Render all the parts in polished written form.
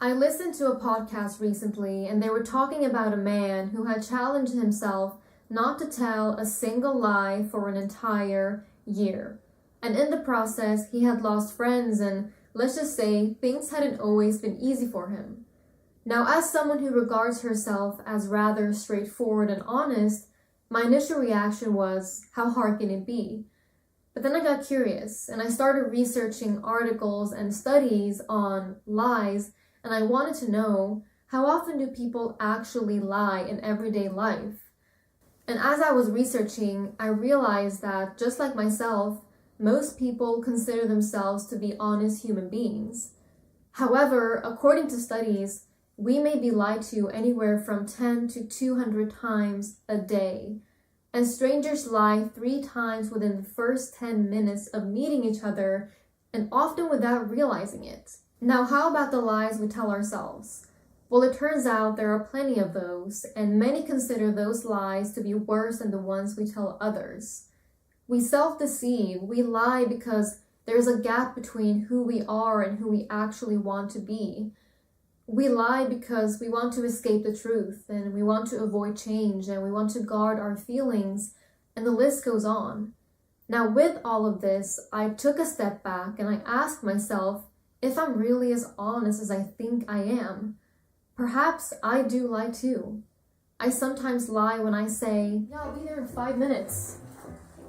I listened to a podcast recently and they were talking about a man who had challenged himself not to tell a single lie for an entire year. And in the process, he had lost friends and, let's just say, things hadn't always been easy for him. Now, as someone who regards herself as rather straightforward and honest, my initial reaction was, how hard can it be? But then I got curious and I started researching articles and studies on lies, and I wanted to know, how often do people actually lie in everyday life? And as I was researching, I realized that just like myself, most people consider themselves to be honest human beings. However, according to studies, we may be lied to anywhere from 10 to 200 times a day. And strangers lie 3 times within the first 10 minutes of meeting each other, and often without realizing it. Now, how about the lies we tell ourselves? Well, it turns out there are plenty of those, and many consider those lies to be worse than the ones we tell others. We self-deceive, we lie because there's a gap between who we are and who we actually want to be. We lie because we want to escape the truth, and we want to avoid change, and we want to guard our feelings, and the list goes on. Now, with all of this, I took a step back and I asked myself if I'm really as honest as I think I am. Perhaps I do lie too. I sometimes lie when I say, yeah, I'll be there in 5 minutes.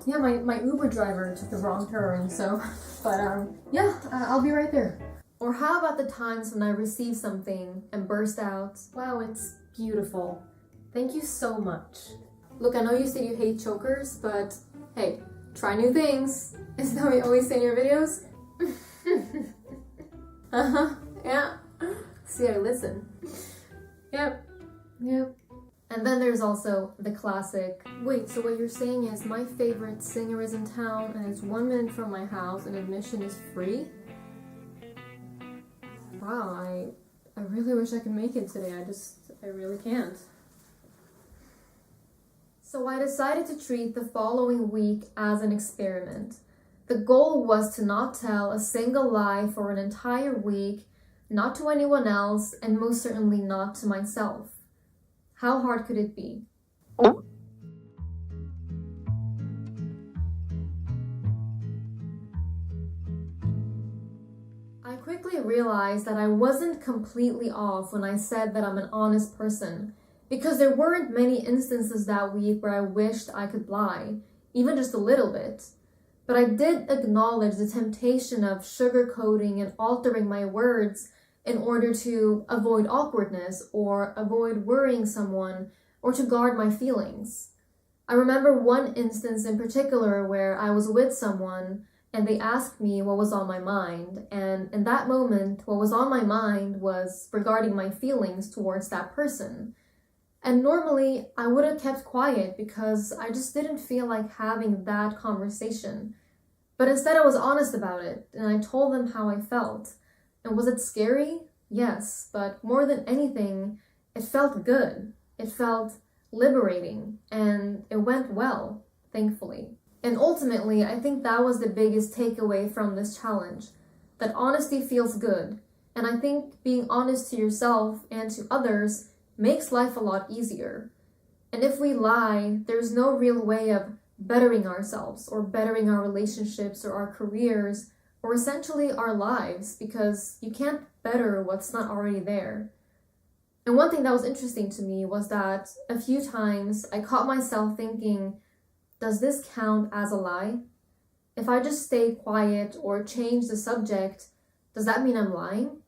Yeah, my Uber driver took the wrong turn, so, I'll be right there. Or how about the times when I receive something and burst out, wow, it's beautiful. Thank you so much. Look, I know you say you hate chokers, but hey, try new things. Isn't that what you always say in your videos? Yeah. See, I listen. Yep. And then there's also the classic, wait, so what you're saying is my favorite singer is in town and it's 1 minute from my house and admission is free? Wow, I really wish I could make it today. I really can't. So I decided to treat the following week as an experiment. The goal was to not tell a single lie for an entire week, not to anyone else, and most certainly not to myself. How hard could it be? I quickly realized that I wasn't completely off when I said that I'm an honest person, because there weren't many instances that week where I wished I could lie, even just a little bit. But I did acknowledge the temptation of sugarcoating and altering my words in order to avoid awkwardness or avoid worrying someone or to guard my feelings. I remember one instance in particular where I was with someone and they asked me what was on my mind, and in that moment, what was on my mind was regarding my feelings towards that person. And normally, I would have kept quiet because I just didn't feel like having that conversation. But instead, I was honest about it, and I told them how I felt. And was it scary? Yes, but more than anything, it felt good. It felt liberating, and it went well, thankfully. And ultimately, I think that was the biggest takeaway from this challenge, that honesty feels good. And I think being honest to yourself and to others makes life a lot easier. And if we lie, there's no real way of bettering ourselves or bettering our relationships or our careers or essentially our lives, because you can't better what's not already there. And one thing that was interesting to me was that a few times I caught myself thinking, does this count as a lie? If I just stay quiet or change the subject, does that mean I'm lying?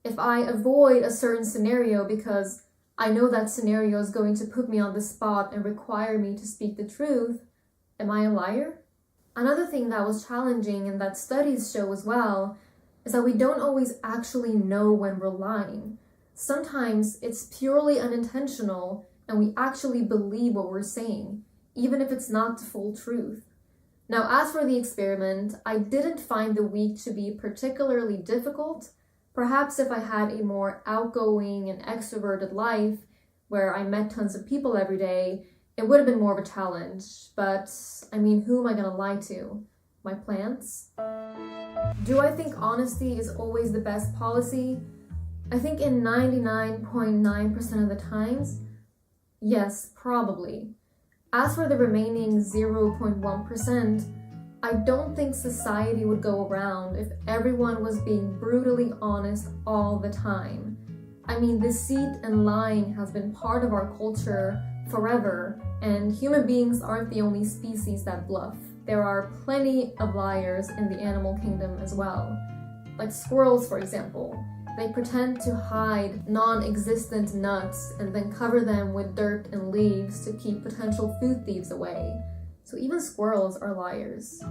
If I avoid a certain scenario because I know that scenario is going to put me on the spot and require me to speak the truth, am I a liar? Another thing that was challenging and that studies show as well is that we don't always actually know when we're lying. Sometimes it's purely unintentional and we actually believe what we're saying, even if it's not the full truth. Now, as for the experiment, I didn't find the week to be particularly difficult. Perhaps if I had a more outgoing and extroverted life where I met tons of people every day, it would have been more of a challenge. But, I mean, who am I gonna lie to? My plants? Do I think honesty is always the best policy? I think in 99.9% of the times, yes, probably. As for the remaining 0.1%, I don't think society would go around if everyone was being brutally honest all the time. I mean, deceit and lying has been part of our culture forever, and human beings aren't the only species that bluff. There are plenty of liars in the animal kingdom as well. Like squirrels, for example. They pretend to hide non-existent nuts and then cover them with dirt and leaves to keep potential food thieves away. So even squirrels are liars.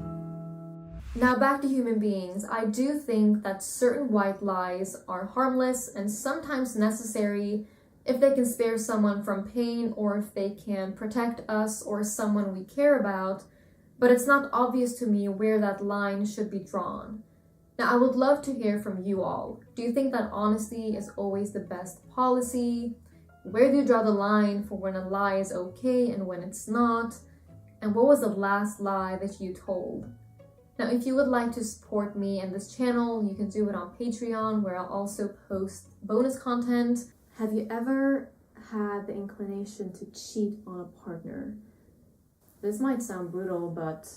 Now back to human beings. I do think that certain white lies are harmless and sometimes necessary if they can spare someone from pain or if they can protect us or someone we care about, but it's not obvious to me where that line should be drawn. Now, I would love to hear from you all. Do you think that honesty is always the best policy? Where do you draw the line for when a lie is okay and when it's not? And what was the last lie that you told? Now, if you would like to support me and this channel, you can do it on Patreon, where I'll also post bonus content. Have you ever had the inclination to cheat on a partner? This might sound brutal, but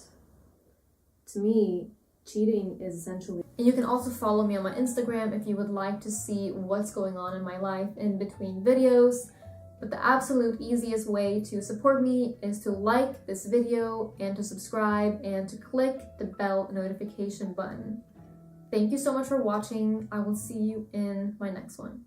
to me, cheating is essentially... And you can also follow me on my Instagram if you would like to see what's going on in my life in between videos. But the absolute easiest way to support me is to like this video and to subscribe and to click the bell notification button. Thank you so much for watching. I will see you in my next one.